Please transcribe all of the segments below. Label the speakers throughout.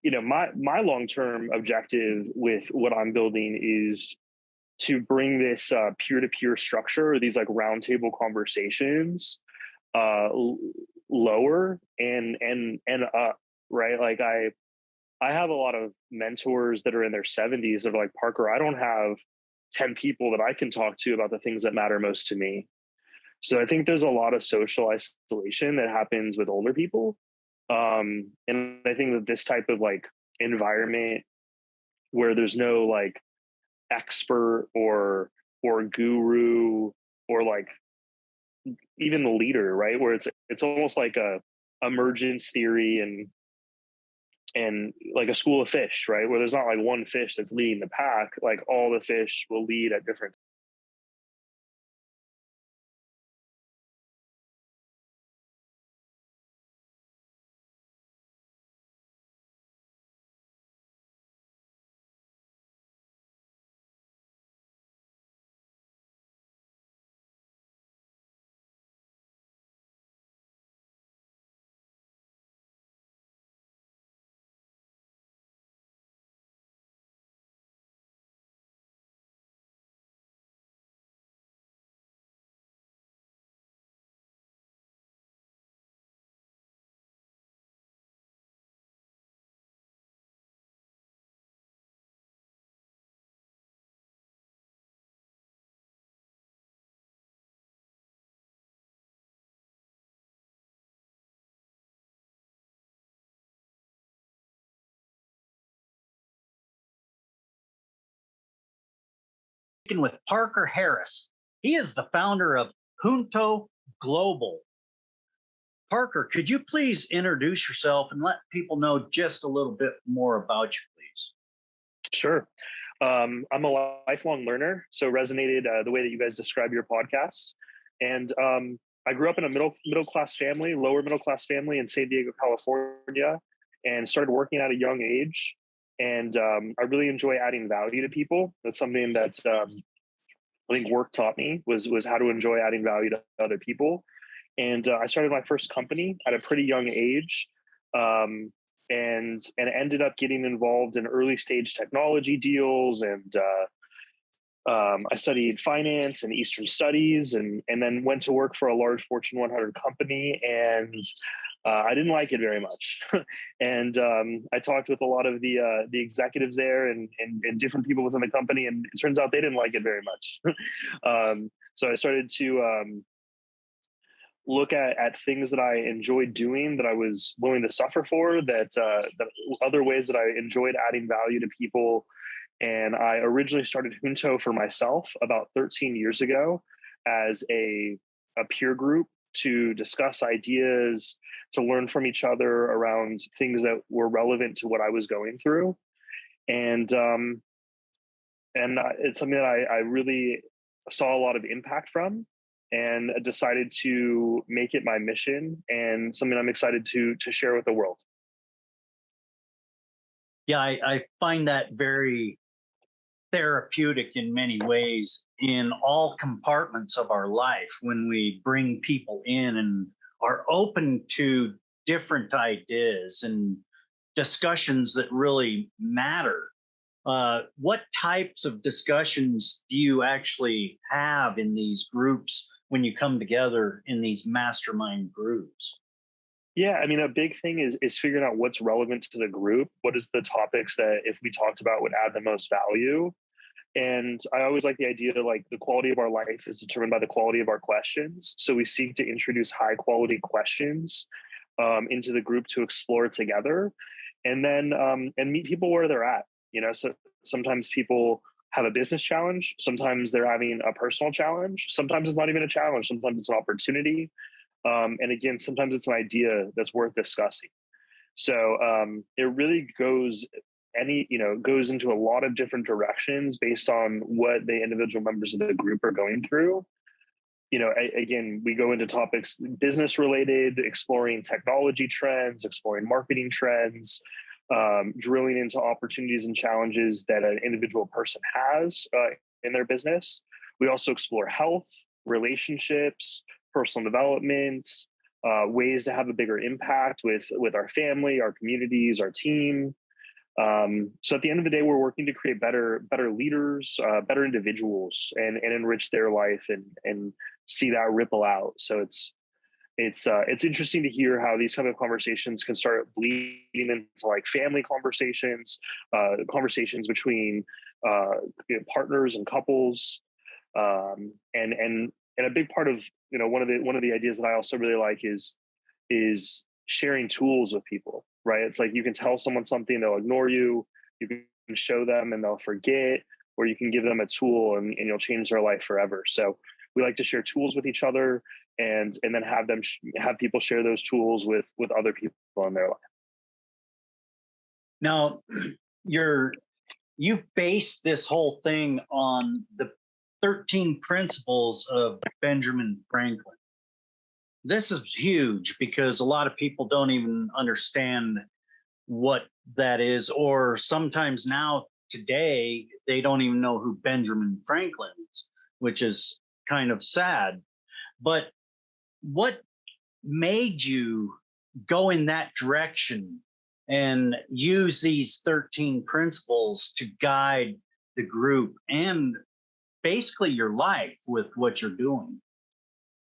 Speaker 1: my long-term objective with what I'm building is to bring this peer-to-peer structure, these like roundtable conversations, lower and up, right? Like I have a lot of mentors that are in their 70s that are like, Parker, I don't have 10 people that I can talk to about the things that matter most to me. So I think there's a lot of social isolation that happens with older people. And I think that this type of like environment where there's no like expert or guru or like even the leader, right? Where it's almost like a emergence theory and like a school of fish, right? Where there's not like one fish that's leading the pack, like all the fish will lead at different.
Speaker 2: With Parker Harris. He is the founder of Junto Global. Parker, could you please introduce yourself and let people know just a little bit more about you, please?
Speaker 1: Sure. I'm a lifelong learner, so resonated the way that you guys describe your podcast. And I grew up in a middle class family, lower middle class family in San Diego, California, and started working at a young age. And I really enjoy adding value to people. That's something that I think work taught me was how to enjoy adding value to other people. And I started my first company at a pretty young age, and ended up getting involved in early stage technology deals. And I studied finance and Eastern studies, and then went to work for a large Fortune 100 company. And I didn't like it very much. And I talked with a lot of the executives there and different people within the company, and it turns out they didn't like it very much. So I started to look at things that I enjoyed doing, that I was willing to suffer for, that other ways that I enjoyed adding value to people. And I originally started Junto for myself about 13 years ago as a peer group to discuss ideas, to learn from each other around things that were relevant to what I was going through. And it's something that I really saw a lot of impact from, and decided to make it my mission and something I'm excited to share with the world.
Speaker 2: Yeah, I find that very therapeutic in many ways in all compartments of our life when we bring people in and are open to different ideas and discussions that really matter. What types of discussions do you actually have in these groups when you come together in these mastermind groups?
Speaker 1: Yeah, I mean, a big thing is figuring out what's relevant to the group. What is the topics that, if we talked about, would add the most value? And I always like the idea that like the quality of our life is determined by the quality of our questions. So we seek to introduce high quality questions into the group to explore together, and then and meet people where they're at. So sometimes people have a business challenge. Sometimes they're having a personal challenge. Sometimes it's not even a challenge. Sometimes it's an opportunity. And again, sometimes it's an idea that's worth discussing. So it really goes into a lot of different directions based on what the individual members of the group are going through. Again, we go into topics business related, exploring technology trends, exploring marketing trends, drilling into opportunities and challenges that an individual person has in their business. We also explore health, relationships, personal development, ways to have a bigger impact with our family, our communities, our team. So at the end of the day, we're working to create better leaders, better individuals, and enrich their life and see that ripple out. So it's interesting to hear how these kind of conversations can start bleeding into like family conversations, conversations between partners and couples, and a big part of one of the ideas that I also really like is sharing tools with people. Right? It's like you can tell someone something, they'll ignore you. You can show them and they'll forget, or you can give them a tool and you'll change their life forever. So we like to share tools with each other and then have people share those tools with other people in their life.
Speaker 2: Now, you've based this whole thing on the 13 principles of Benjamin Franklin. This is huge because a lot of people don't even understand what that is, or sometimes now today they don't even know who Benjamin Franklin is, which is kind of sad. But what made you go in that direction and use these 13 principles to guide the group and basically your life with what you're doing?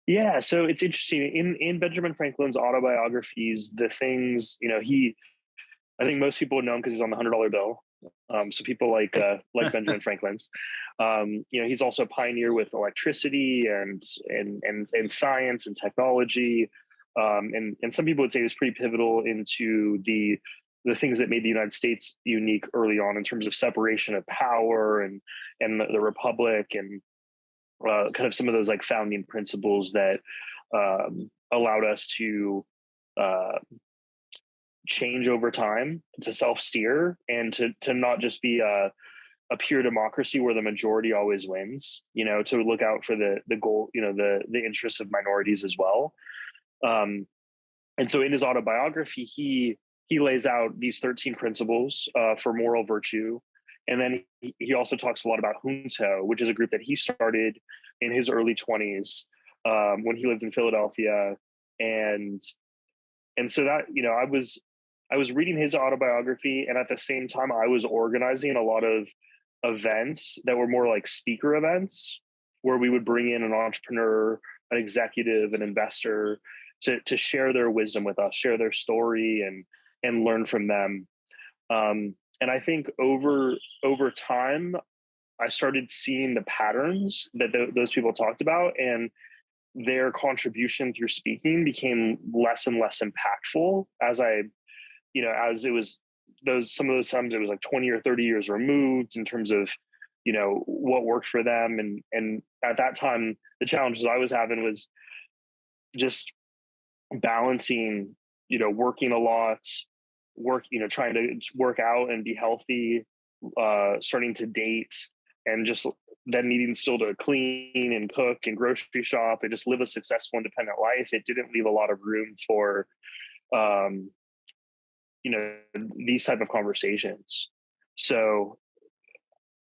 Speaker 1: Yeah, so it's interesting in Benjamin Franklin's autobiographies, the things I think most people would know him because he's on the $100 bill. So people like Benjamin Franklin's. He's also a pioneer with electricity and science and technology. And some people would say he was pretty pivotal into the things that made the United States unique early on in terms of separation of power and the republic and kind of some of those like founding principles that allowed us to change over time, to self-steer, and to not just be a pure democracy where the majority always wins, to look out for the goal, the interests of minorities as well. And so in his autobiography, he lays out these 13 principles for moral virtue. And then he also talks a lot about Junto, which is a group that he started in his early 20s when he lived in Philadelphia. And so that, I was reading his autobiography, and at the same time, I was organizing a lot of events that were more like speaker events where we would bring in an entrepreneur, an executive, an investor to share their wisdom with us, share their story and learn from them. And I think over time, I started seeing the patterns that those people talked about, and their contribution through speaking became less and less impactful as it was some of those times it was like 20 or 30 years removed in terms of, what worked for them. And at that time, the challenges I was having was just balancing, working a lot, trying to work out and be healthy, starting to date, and just then needing still to clean and cook and grocery shop and just live a successful, independent life. It didn't leave a lot of room for, these type of conversations. So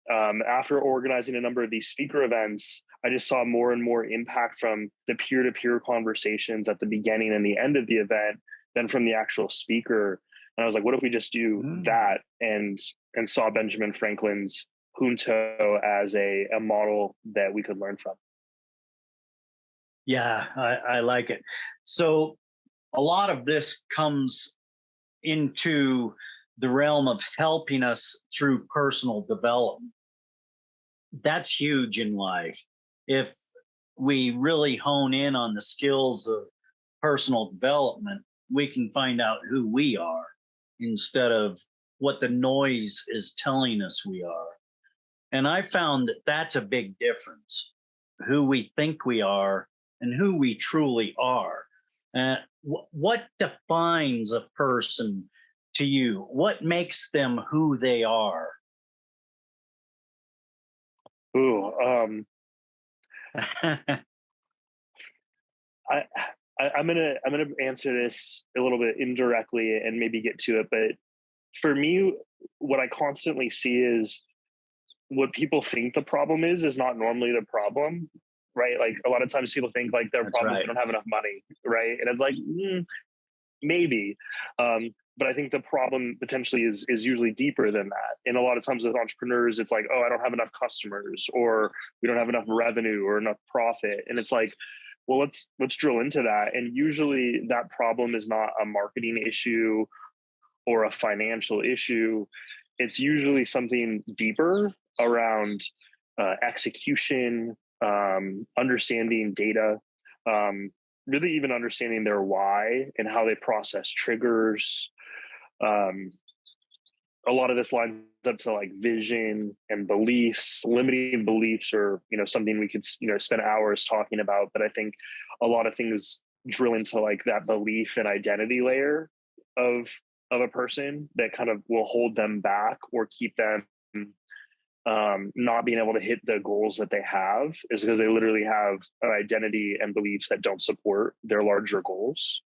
Speaker 1: after organizing a number of these speaker events, I just saw more and more impact from the peer-to-peer conversations at the beginning and the end of the event than from the actual speaker. And I was like, what if we just do that and saw Benjamin Franklin's Junto as a model that we could learn from?
Speaker 2: Yeah, I like it. So a lot of this comes into the realm of helping us through personal development. That's huge in life. If we really hone in on the skills of personal development, we can find out who we are instead of what the noise is telling us we are. And I found that that's a big difference, who we think we are and who we truly are. What defines a person to you? What makes them who they are?
Speaker 1: Ooh, I'm gonna answer this a little bit indirectly and maybe get to it, but for me, what I constantly see is what people think the problem is not normally the problem, right? Like a lot of times people think like their
Speaker 2: That's
Speaker 1: problem is
Speaker 2: right.
Speaker 1: they don't have enough money, right? And it's like maybe, but I think the problem potentially is usually deeper than that. And a lot of times with entrepreneurs, it's like, oh, I don't have enough customers, or we don't have enough revenue or enough profit. And it's like, well, let's drill into that. And usually that problem is not a marketing issue or a financial issue. It's usually something deeper around execution, understanding data, really even understanding their why and how they process triggers. A lot of this lines up to like vision and beliefs. Limiting beliefs are, something we could, spend hours talking about. But I think a lot of things drill into like that belief and identity layer of a person that kind of will hold them back or keep them not being able to hit the goals that they have, is because they literally have an identity and beliefs that don't support their larger goals.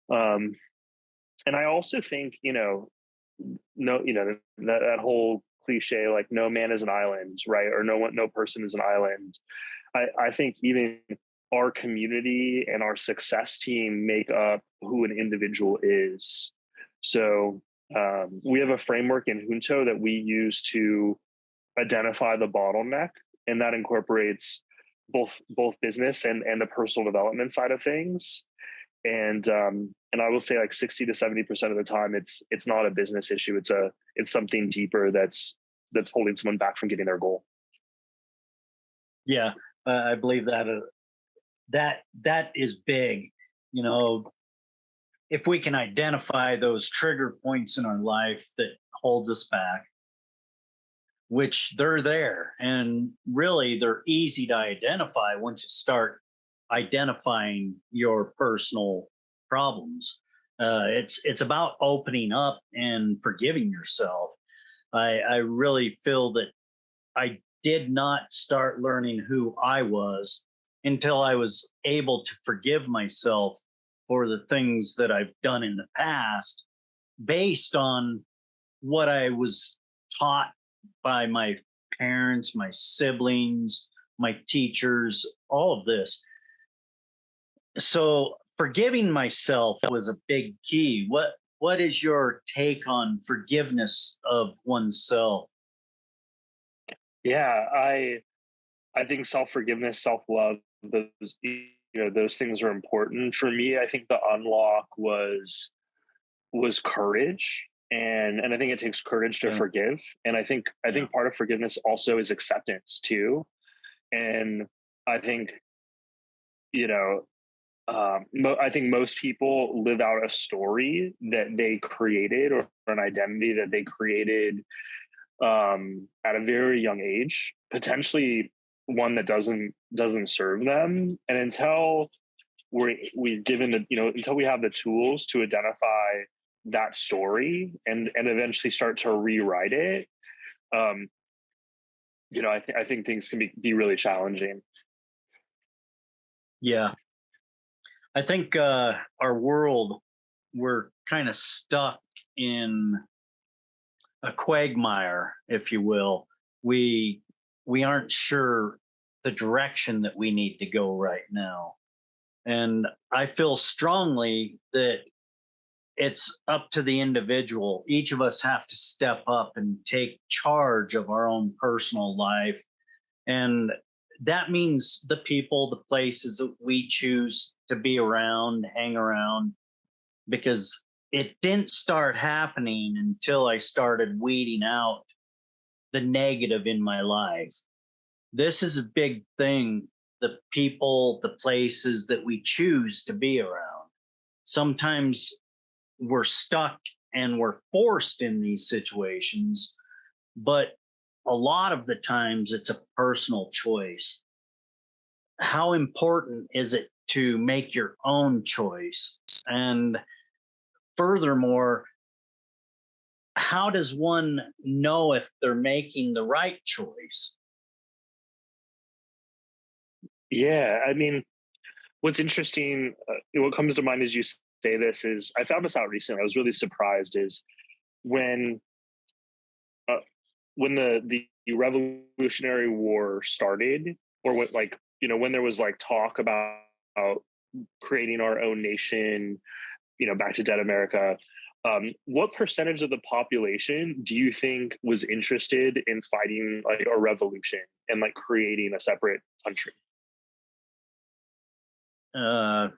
Speaker 1: And I also think, that whole cliche, like no man is an island, right? Or no person is an island. I think even our community and our success team make up who an individual is. So we have a framework in Junto that we use to identify the bottleneck, and that incorporates both business and the personal development side of things. And I will say like 60 to 70% of the time, it's not a business issue. It's something deeper that's holding someone back from getting their goal.
Speaker 2: Yeah, I believe that is big. If we can identify those trigger points in our life that hold us back, which they're there, and really they're easy to identify once you start identifying your personal problems. It's about opening up and forgiving yourself. I really feel that I did not start learning who I was until I was able to forgive myself for the things that I've done in the past based on what I was taught by my parents, my siblings, my teachers, all of this. So forgiving myself was a big key. What is your take on forgiveness of oneself?
Speaker 1: Yeah, I think self-forgiveness, self-love, those things are important. For me, I think the unlock was courage. And I think it takes courage to forgive. And I think part of forgiveness also is acceptance too. And I think, I think most people live out a story that they created, or an identity that they created at a very young age, potentially one that doesn't serve them. And until we're given until we have the tools to identify that story and eventually start to rewrite it, I think things can be really challenging.
Speaker 2: Yeah. I think our world, we're kind of stuck in a quagmire, if you will. We aren't sure the direction that we need to go right now. And I feel strongly that it's up to the individual. Each of us have to step up and take charge of our own personal life. And that means the people, the places that we choose to be around, hang around, because it didn't start happening until I started weeding out the negative in my life. This is a big thing. The people, the places that we choose to be around. Sometimes we're stuck and we're forced in these situations, but a lot of the times it's a personal choice. How important is it to make your own choice? And furthermore, how does one know if they're making the right choice?
Speaker 1: Yeah, I mean, what's interesting, what comes to mind as you say this is, I found this out recently. I was really surprised, is when the Revolutionary War started, or when there was like talk about creating our own nation, back to dead America. What percentage of the population do you think was interested in fighting like a revolution and like creating a separate country?
Speaker 2: Uh,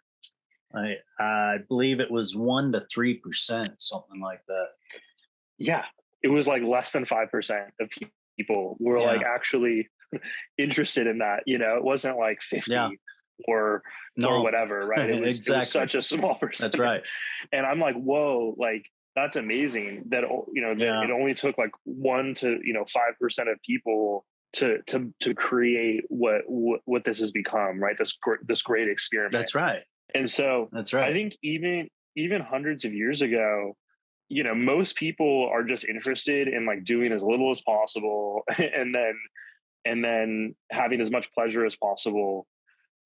Speaker 2: I believe it was 1 to 3%, something like that.
Speaker 1: Yeah, it was like less than 5% of people were like
Speaker 2: Yeah,
Speaker 1: actually interested in that. You know, it wasn't like
Speaker 2: yeah,
Speaker 1: 50 or
Speaker 2: no,
Speaker 1: whatever, right? It was
Speaker 2: exactly.
Speaker 1: such a small
Speaker 2: That's
Speaker 1: percentage,
Speaker 2: right.
Speaker 1: and I'm like, whoa, like that's amazing that that
Speaker 2: Yeah,
Speaker 1: it only took like 1 to 5% of people to create what this has become, right? This great experiment.
Speaker 2: that's right.
Speaker 1: And so
Speaker 2: That's
Speaker 1: I
Speaker 2: right.
Speaker 1: think even hundreds of years ago, most people are just interested in like doing as little as possible and then having as much pleasure as possible.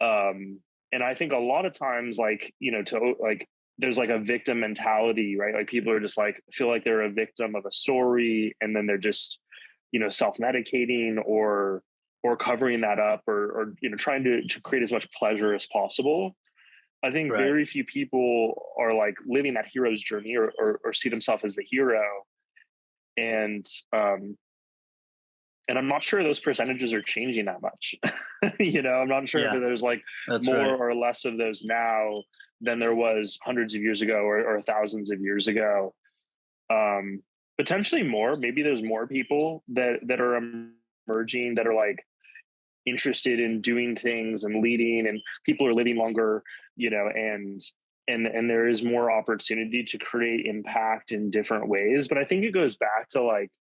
Speaker 1: And I think a lot of times, like, to like, there's like a victim mentality, right? Like people are just like feel like they're a victim of a story, and then they're just, self-medicating or covering that up, or trying to create as much pleasure as possible. I think
Speaker 2: Right.
Speaker 1: very few people are like living that hero's journey, or see themselves as the hero. And and I'm not sure those percentages are changing that much. I'm not sure if
Speaker 2: Yeah,
Speaker 1: there's like
Speaker 2: that's
Speaker 1: more
Speaker 2: right.
Speaker 1: or less of those now than there was hundreds of years ago, or thousands of years ago. Um, Potentially more. Maybe there's more people that are emerging that are like interested in doing things and leading, and people are living longer, and there is more opportunity to create impact in different ways. But I think it goes back to like,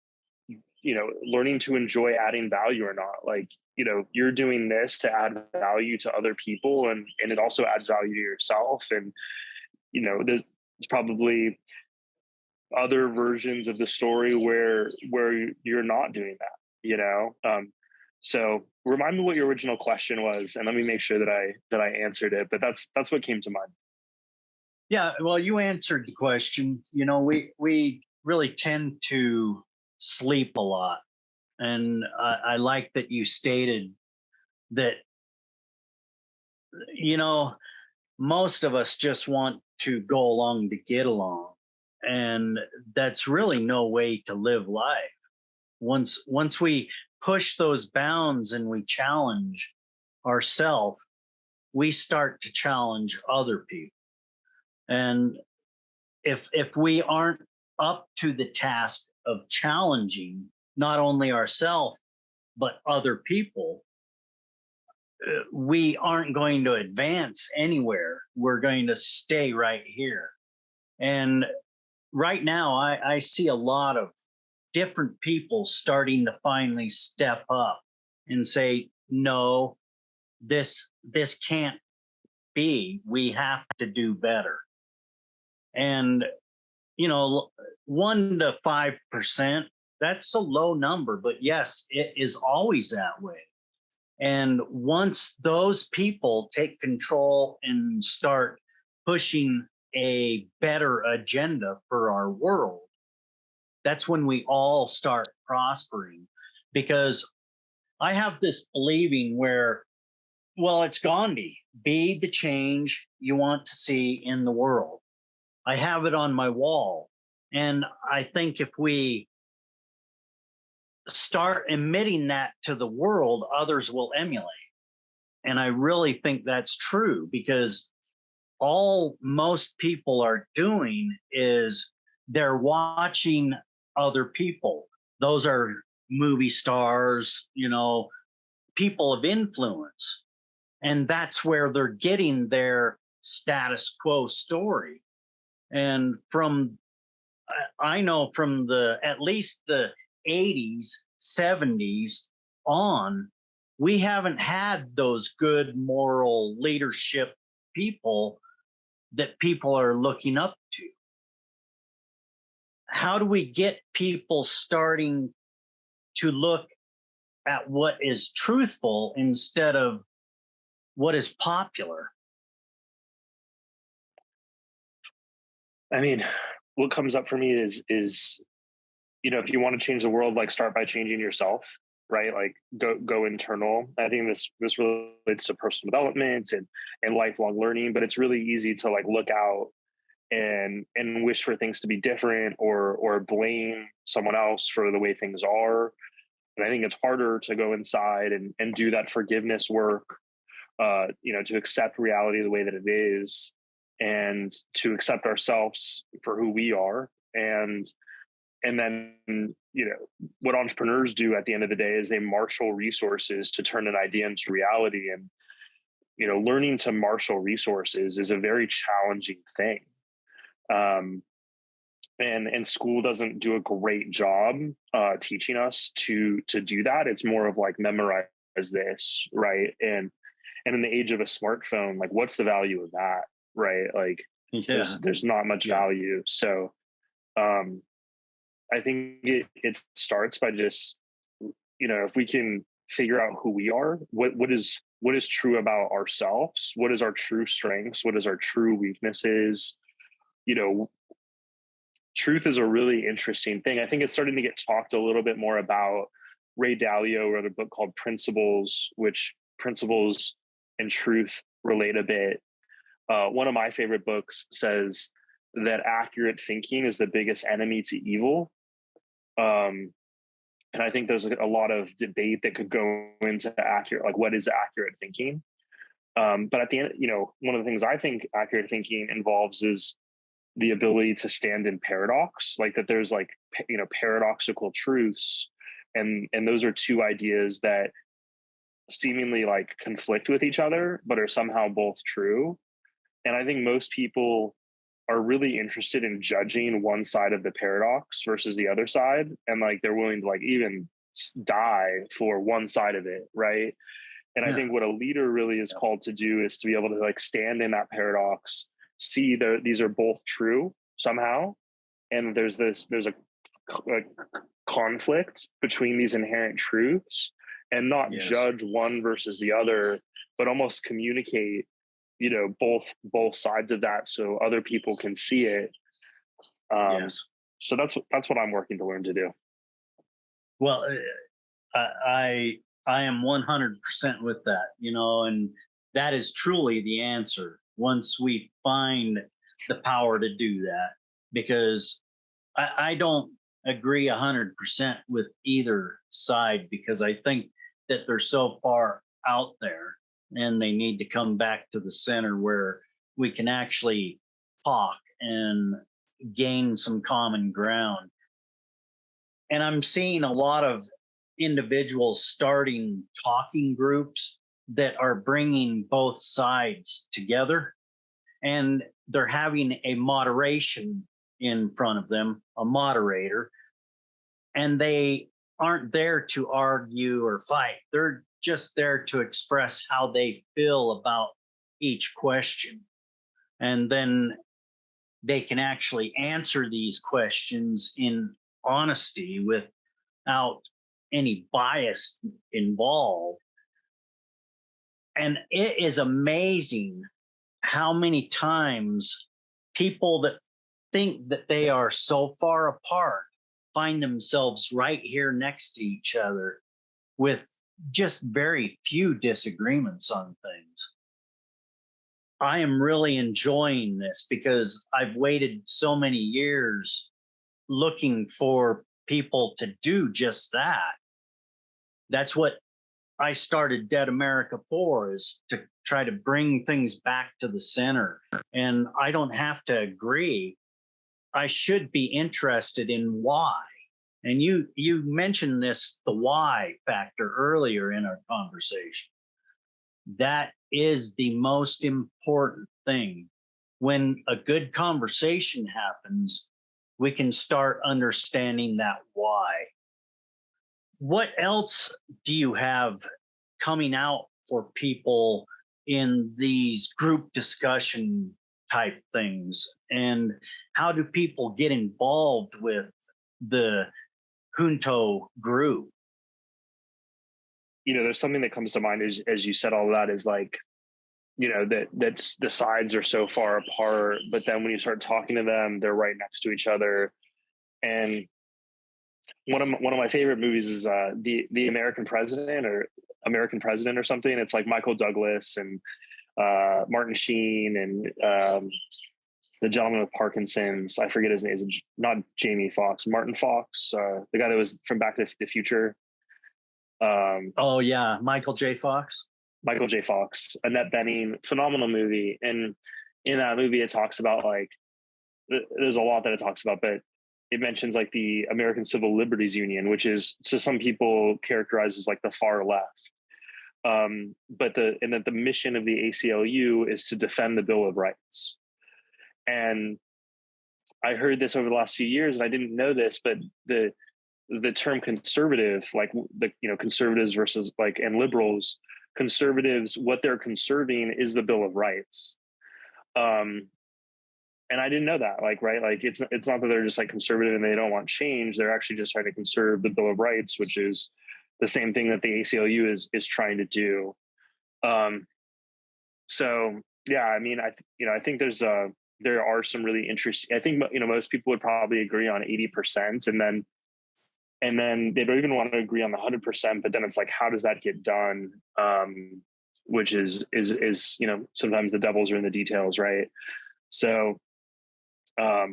Speaker 1: learning to enjoy adding value or not. Like, you're doing this to add value to other people, and it also adds value to yourself. And, there's probably other versions of the story where you're not doing that, so remind me what your original question was, and let me make sure that I answered it. But that's what came to mind.
Speaker 2: Yeah, well, you answered the question. We really tend to sleep a lot, and I like that you stated that. You know, most of us just want to go along to get along, and that's really no way to live life. Once we push those bounds and we challenge ourselves, we start to challenge other people. And if we aren't up to the task of challenging not only ourselves but other people, we aren't going to advance anywhere. We're going to stay right here. And right now, I see a lot of different people starting to finally step up and say, no, this can't be. We have to do better. And 1 to 5%, that's a low number, but yes, it is always that way. And once those people take control and start pushing a better agenda for our world, that's when we all start prospering. Because I have this believing where, well, it's Gandhi: be the change you want to see in the world. I have it on my wall. And I think if we start emitting that to the world, others will emulate. And I really think that's true, because all most people are doing is they're watching other people. Those are movie stars, people of influence. And that's where they're getting their status quo story. And I know from at least the 80s, 70s on, we haven't had those good moral leadership people that people are looking up to. How do we get people starting to look at what is truthful instead of what is popular?
Speaker 1: I mean, what comes up for me is if you want to change the world, like start by changing yourself, right? Like go internal. I think this relates to personal development and lifelong learning, but it's really easy to like look out and wish for things to be different, or blame someone else for the way things are. And I think it's harder to go inside and do that forgiveness work, to accept reality the way that it is, and to accept ourselves for who we are. And then, what entrepreneurs do at the end of the day is they marshal resources to turn an idea into reality. And, learning to marshal resources is a very challenging thing. And school doesn't do a great job teaching us to do that. It's more of like, memorize this, right? And in the age of a smartphone, like, what's the value of that, right? Like, there's not much value. So I think it starts by just, if we can figure out who we are, what is true about ourselves, what is our true strengths, what is our true weaknesses. Truth is a really interesting thing. I think it's starting to get talked a little bit more about. Ray Dalio wrote a book called Principles, which principles and truth relate a bit. One of my favorite books says that accurate thinking is the biggest enemy to evil. And I think there's a lot of debate that could go into like, what is accurate thinking? But at the end, one of the things I think accurate thinking involves is the ability to stand in paradox, like that there's like, paradoxical truths. And those are two ideas that seemingly like conflict with each other, but are somehow both true. And I think most people are really interested in judging one side of the paradox versus the other side. And like, they're willing to like even die for one side of it. Right. And I think what a leader really is called to do is to be able to like stand in that paradox, see these are both true somehow. And there's a conflict between these inherent truths, and not judge one versus the other, but almost communicate, both sides of that so other people can see it. So that's what I'm working to learn to do.
Speaker 2: Well, I am 100% with that, and that is truly the answer once we find the power to do that, because I don't agree 100% with either side, because I think that they're so far out there and they need to come back to the center where we can actually talk and gain some common ground. And I'm seeing a lot of individuals starting talking groups that are bringing both sides together, and they're having a moderation in front of them, a moderator, and they aren't there to argue or fight. They're just there to express how they feel about each question. And then they can actually answer these questions in honesty without any bias involved. And it is amazing how many times people that think that they are so far apart find themselves right here next to each other with just very few disagreements on things. I am really enjoying this because I've waited so many years looking for people to do just that. That's what I started Dead America for, is to try to bring things back to the center. And I don't have to agree. I should be interested in why. And you mentioned this, the why factor, earlier in our conversation. That is the most important thing. When a good conversation happens, we can start understanding that why. What else do you have coming out for people in these group discussion type things? And how do people get involved with the Junto group?
Speaker 1: There's something that comes to mind as you said all of that, is like, that's the sides are so far apart, but then when you start talking to them, they're right next to each other. And one of my favorite movies is the American President or something. It's like Michael Douglas and Martin Sheen and the gentleman with Parkinson's. I forget his name. It's not Jamie Foxx, Martin Fox, the guy that was from Back to the Future.
Speaker 2: Oh yeah, Michael J. Fox.
Speaker 1: Michael J. Fox, Annette Bening, phenomenal movie. And in that movie, it talks about like, there's a lot that it talks about, but it mentions like the American Civil Liberties Union, which is, so some people characterize as like the far left. But that the mission of the ACLU is to defend the Bill of Rights. And I heard this over the last few years, and I didn't know this, but the term conservative, like the, you know, conservatives versus like, and liberals, conservatives, what they're conserving is the Bill of Rights. And I didn't know that, like, right. Like it's not that they're just like conservative and they don't want change. They're actually just trying to conserve the Bill of Rights, which is the same thing that the ACLU is trying to do. So yeah, I mean, I think there are some really interesting, I think, you know, most people would probably agree on 80%, and then they don't even want to agree on the 100%, but then it's like, how does that get done? Which is, you know, sometimes the devils are in the details, right? So, I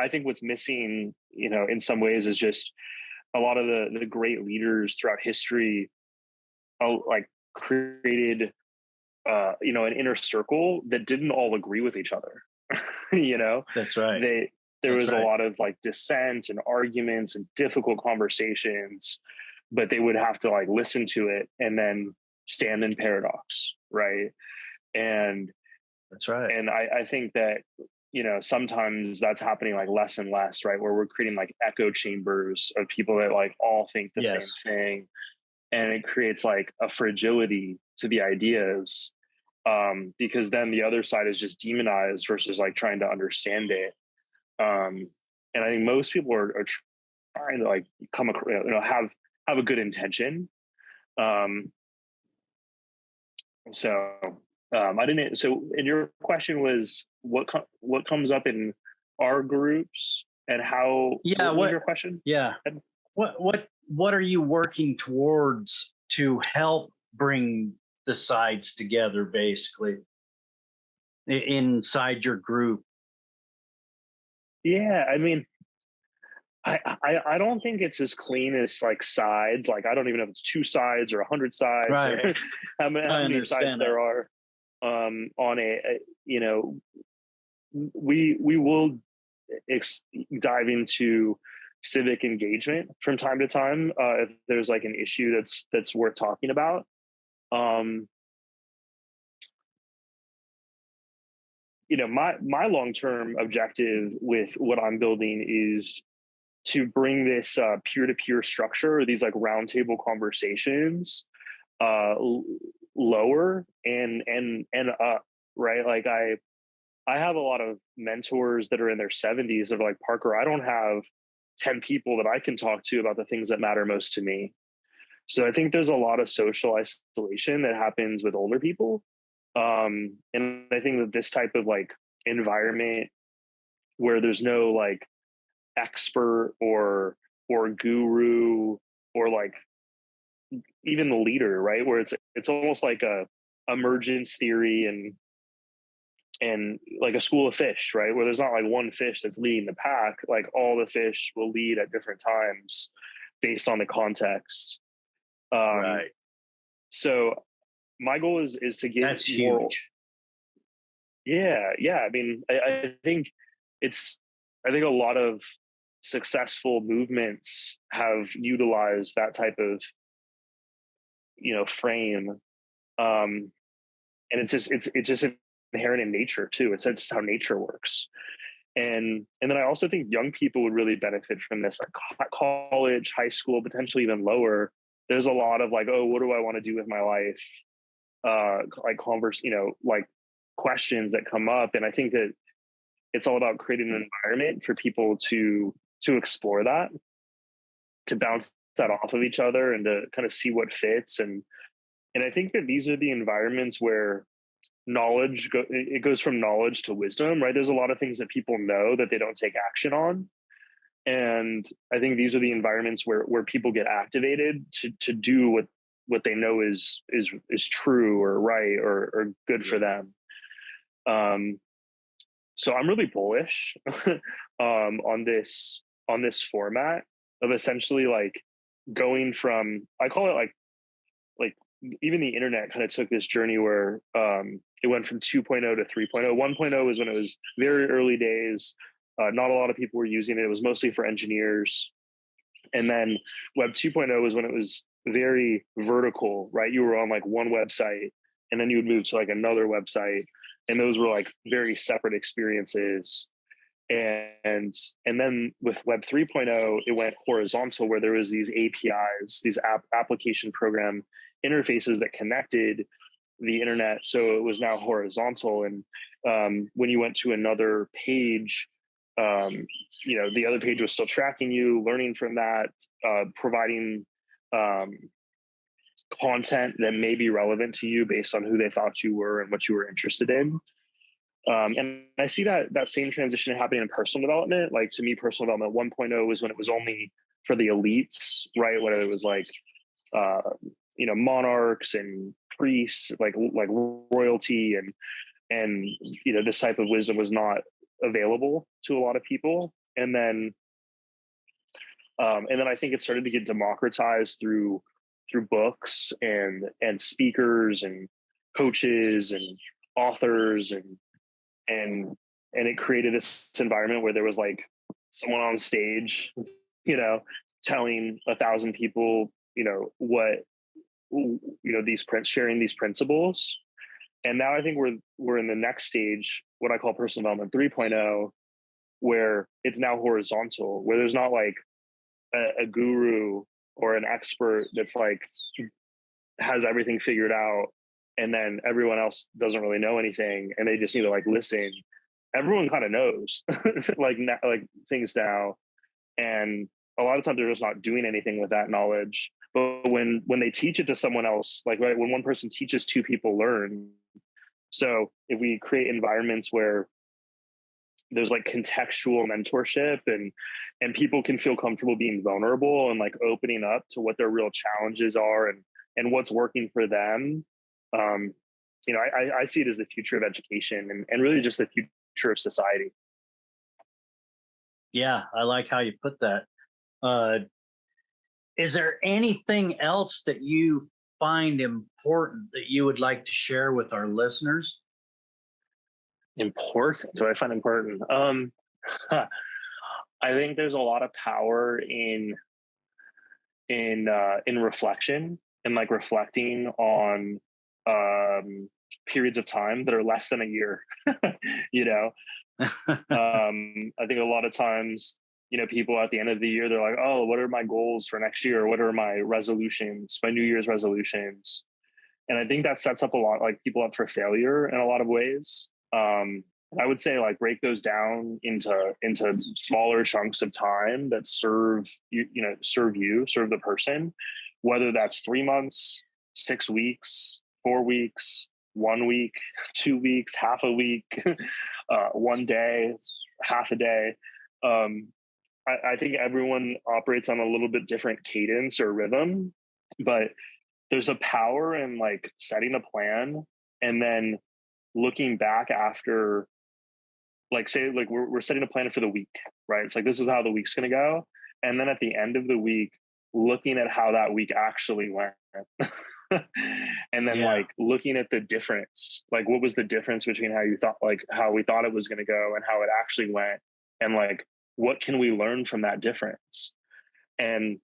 Speaker 1: think what's missing, you know, in some ways is just a lot of the great leaders throughout history, like created, you know, an inner circle that didn't all agree with each other. You know,
Speaker 2: That's right.
Speaker 1: There was a lot of like dissent and arguments and difficult conversations, but they would have to like listen to it and then stand in paradox, right? And
Speaker 2: that's right.
Speaker 1: And I think that, you know, sometimes that's happening like less and less, right? Where we're creating like echo chambers of people that like all think the same thing. And it creates like a fragility to the ideas, because then the other side is just demonized versus like trying to understand it. And I think most people are trying to like come across, you know, have a good intention. I didn't. So, and your question was what comes up in our groups and how?
Speaker 2: Yeah.
Speaker 1: What was your question?
Speaker 2: Yeah. What are you working towards to help bring the sides together, basically, inside your group?
Speaker 1: Yeah, I mean, I don't think it's as clean as like sides. Like I don't even know if it's 2 sides or 100 sides,
Speaker 2: right,
Speaker 1: or how many sides there are. On you know, we will dive into civic engagement from time to time if there's like an issue that's worth talking about. You know, my long-term objective with what I'm building is to bring this peer-to-peer structure, or these like roundtable conversations, lower and up, right? Like I have a lot of mentors that are in their 70s that are like, Parker, I don't have 10 people that I can talk to about the things that matter most to me. So I think there's a lot of social isolation that happens with older people. And I think that this type of like environment where there's no like expert or guru or like even the leader, right? Where it's almost like a emergence theory and like a school of fish, right? Where there's not like one fish that's leading the pack, like all the fish will lead at different times based on the context.
Speaker 2: Right.
Speaker 1: So my goal is to get
Speaker 2: that's
Speaker 1: more,
Speaker 2: huge.
Speaker 1: Yeah. I mean, I think I think a lot of successful movements have utilized that type of, you know, frame. And it's just inherent in nature too. It's just how nature works. And then I also think young people would really benefit from this, like college, high school, potentially even lower. There's a lot of like, oh, what do I want to do with my life? Like you know, like questions that come up. And I think that it's all about creating an environment for people to explore that, to bounce that off of each other and to kind of see what fits. And I think that these are the environments where it goes from knowledge to wisdom, right? There's a lot of things that people know that they don't take action on. And I think these are the environments where people get activated to do what they know is true or right or good for them. So I'm really bullish on this format of essentially like going from, I call it like even the internet kind of took this journey where it went from 2.0 to 3.0. 1.0 was when it was very early days. Not a lot of people were using it. It was mostly for engineers. And then Web 2.0 was when it was very vertical, right? You were on like one website and then you would move to like another website. And those were like very separate experiences. And then with Web 3.0, it went horizontal where there was these APIs, these application program interfaces that connected the internet. So it was now horizontal. And when you went to another page, the other page was still tracking you, learning from that, providing content that may be relevant to you based on who they thought you were and what you were interested in. And I see that same transition happening in personal development. Like to me, personal development 1.0 was when it was only for the elites, right? When it was like, monarchs and priests, like royalty and this type of wisdom was not available to a lot of people. And then I think it started to get democratized through books and speakers and coaches and authors and it created this environment where there was like someone on stage, telling 1,000 people, what sharing these principles. And now I think we're in the next stage, what I call personal development 3.0, where it's now horizontal, where there's not like a guru or an expert that's like has everything figured out, and then everyone else doesn't really know anything, and they just need to like listen. Everyone kind of knows like things now, and a lot of times they're just not doing anything with that knowledge. But when they teach it to someone else, like right, when one person teaches, two people learn. So if we create environments where there's like contextual mentorship and people can feel comfortable being vulnerable and like opening up to what their real challenges are and what's working for them. I see it as the future of education and really just the future of society.
Speaker 2: Yeah, I like how you put that. Is there anything else that you find important that you would like to share with our listeners?
Speaker 1: Important? Do I find important? I think there's a lot of power in reflection and like reflecting on periods of time that are less than a year. I think a lot of times, people at the end of the year, they're like, oh, what are my goals for next year? What are my resolutions, my New Year's resolutions? And I think that sets up a lot, like people up for failure in a lot of ways. I would say like break those down into smaller chunks of time that serve the person, whether that's 3 months, 6 weeks, 4 weeks, 1 week, 2 weeks, half a week, 1 day, half a day. I think everyone operates on a little bit different cadence or rhythm, but there's a power in like setting a plan and then looking back after, like say like we're setting a plan for the week, right? It's like this is how the week's going to go, and then at the end of the week looking at how that week actually went. And then like looking at the difference, like what was the difference between how we thought it was going to go and how it actually went, and like what can we learn from that difference. And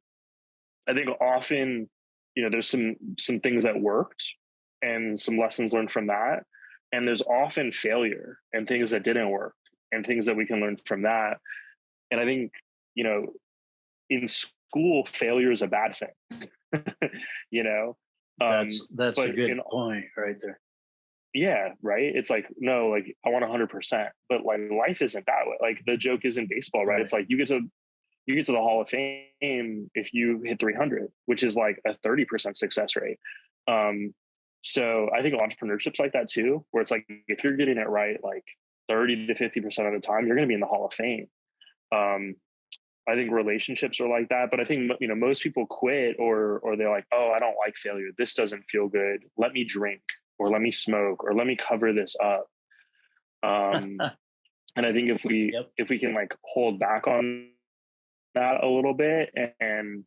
Speaker 1: I think often there's some things that worked and some lessons learned from that, and there's often failure and things that didn't work and things that we can learn from that. And I think in school failure is a bad thing.
Speaker 2: That's a good point right there.
Speaker 1: Yeah, right. It's like, no, like I want 100%, but like life isn't that way. Like the joke is in baseball, right? It's like you get to the Hall of Fame if you hit 300, which is like a 30% success rate. So I think entrepreneurship's like that too, where it's like if you're getting it right, like 30 to 50% of the time, you're going to be in the Hall of Fame. I think relationships are like that, but I think most people quit or they're like, oh, I don't like failure. This doesn't feel good. Let me drink or let me smoke or let me cover this up. And I think if we can like hold back on that a little bit and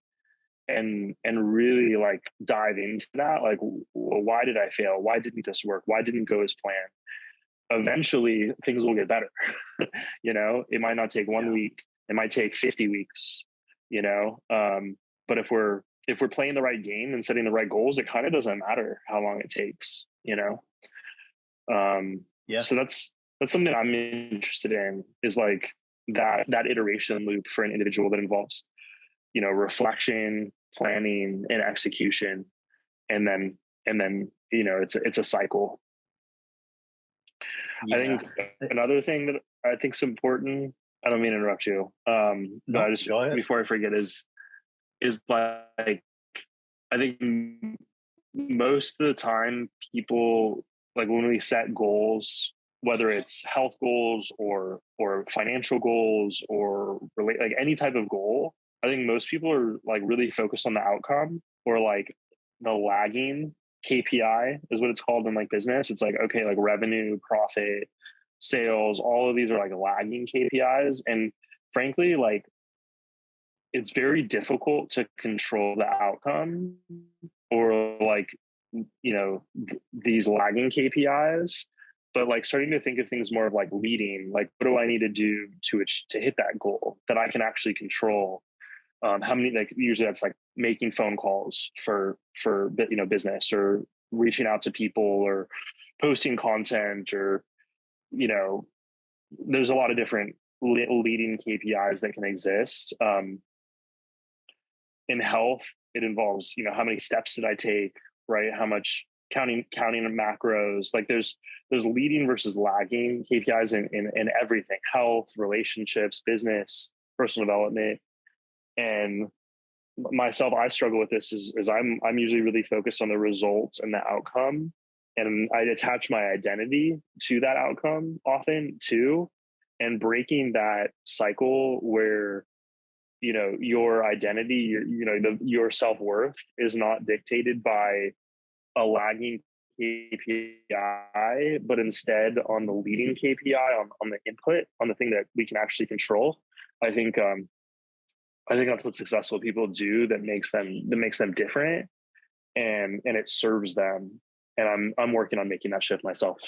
Speaker 1: really like dive into that, like, why did I fail? Why didn't this work? Why didn't it go as planned? Eventually things will get better. It might not take 1 week, it might take 50 weeks, but if we're playing the right game and setting the right goals, it kind of doesn't matter how long it takes.
Speaker 2: Yeah.
Speaker 1: So that's something I'm interested in, is like that iteration loop for an individual that involves, reflection, planning, and execution. And then it's a cycle.
Speaker 2: Yeah.
Speaker 1: I think another thing that I think is important, I don't mean to interrupt you, but I just,
Speaker 2: go ahead.
Speaker 1: before I forget, is like, I think most of the time people, like, when we set goals, whether it's health goals or financial goals or like any type of goal, I think most people are like really focused on the outcome, or like the lagging KPI is what it's called in like business. It's like, okay, like revenue, profit, sales, all of these are like lagging KPIs. And frankly, like, it's very difficult to control the outcome, or like, these lagging KPIs. But like starting to think of things more of like leading, like, what do I need to do to hit that goal that I can actually control? How many, like, usually that's like making phone calls for business, or reaching out to people, or posting content, or there's a lot of different leading KPIs that can exist. In health, it involves, how many steps did I take, right? How much, counting macros. Like, there's leading versus lagging KPIs in everything: health, relationships, business, personal development. And myself, I struggle with this, is I'm usually really focused on the results and the outcome, and I attach my identity to that outcome often too. And breaking that cycle where your identity, your self-worth is not dictated by a lagging KPI, but instead on the leading KPI, on the input, on the thing that we can actually control. I think that's what successful people do, that makes them different, and it serves them. And I'm working on making that shift myself.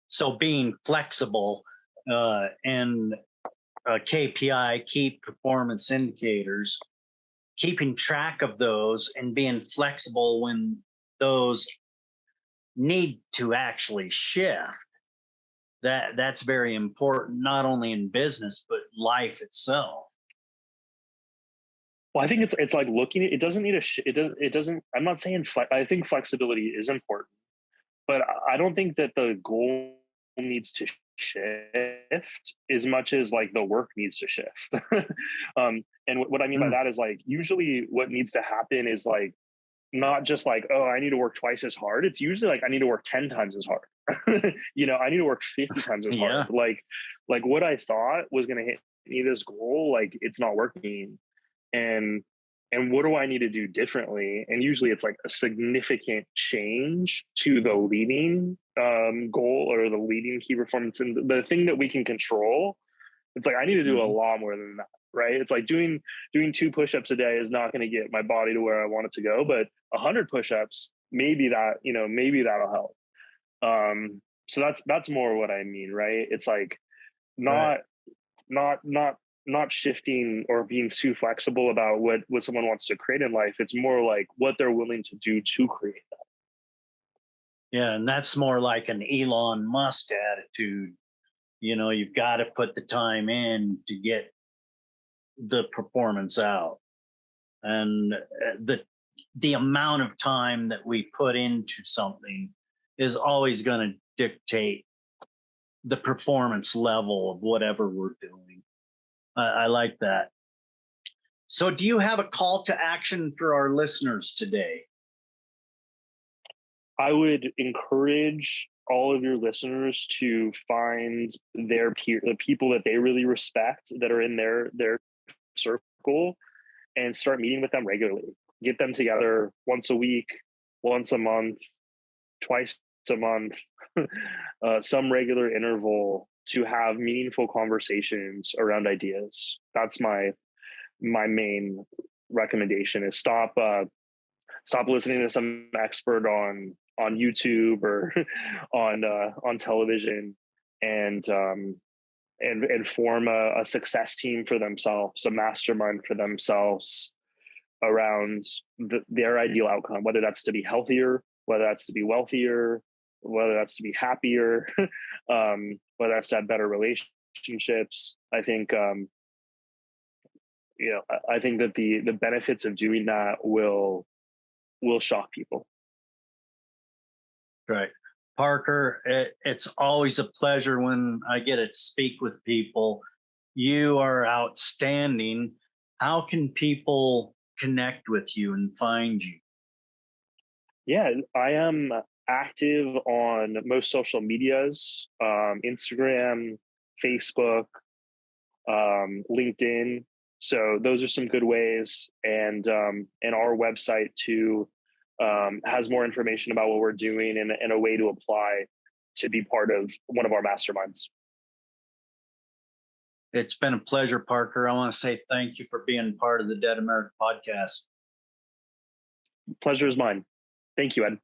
Speaker 2: So being flexible, and KPI, key performance indicators, keeping track of those and being flexible when those need to actually shift. That's very important, not only in business, but life itself.
Speaker 1: Well, I think it's like looking at it. Doesn't need it doesn't. I'm not saying I think flexibility is important, but I don't think that the goal needs to shift as much as like the work needs to shift. And what I mean by that is, like, usually what needs to happen is like, not just like, oh, I need to work twice as hard. It's usually like, I need to work 10 times as hard. I need to work 50 times as hard. Like what I thought was going to hit me this goal, like, it's not working. And what do I need to do differently? And usually it's like a significant change to the leading goal, or the leading key performance, and the thing that we can control. It's like, I need to do a lot more than that, right? It's like doing 2 push-ups a day is not going to get my body to where I want it to go, but 100 push-ups, maybe that'll help. So that's more what I mean, right? It's like not shifting or being too flexible about what someone wants to create in life. It's more like what they're willing to do to create that.
Speaker 2: Yeah, and that's more like an Elon Musk attitude. You've got to put the time in to get the performance out. And the amount of time that we put into something is always going to dictate the performance level of whatever we're doing. I like that. So do you have a call to action for our listeners today?
Speaker 1: I would encourage all of your listeners to find the people that they really respect, that are in their circle, and start meeting with them regularly. Get them together once a week, once a month, twice a month, some regular interval, to have meaningful conversations around ideas. That's my main recommendation is stop listening to some expert on YouTube or on television, and and form a success team for themselves, a mastermind for themselves around their ideal outcome, whether that's to be healthier, whether that's to be wealthier, whether that's to be happier, whether that's to have better relationships. I think I think that the benefits of doing that will shock people.
Speaker 2: Right. Parker, it's always a pleasure when I get to speak with people. You are outstanding. How can people connect with you and find you?
Speaker 1: Yeah, I am active on most social medias, Instagram, Facebook, LinkedIn. So those are some good ways, and our website too has more information about what we're doing and a way to apply to be part of one of our masterminds.
Speaker 2: It's been a pleasure, Parker. I want to say thank you for being part of the Dead America podcast.
Speaker 1: Pleasure is mine. Thank you, Ed.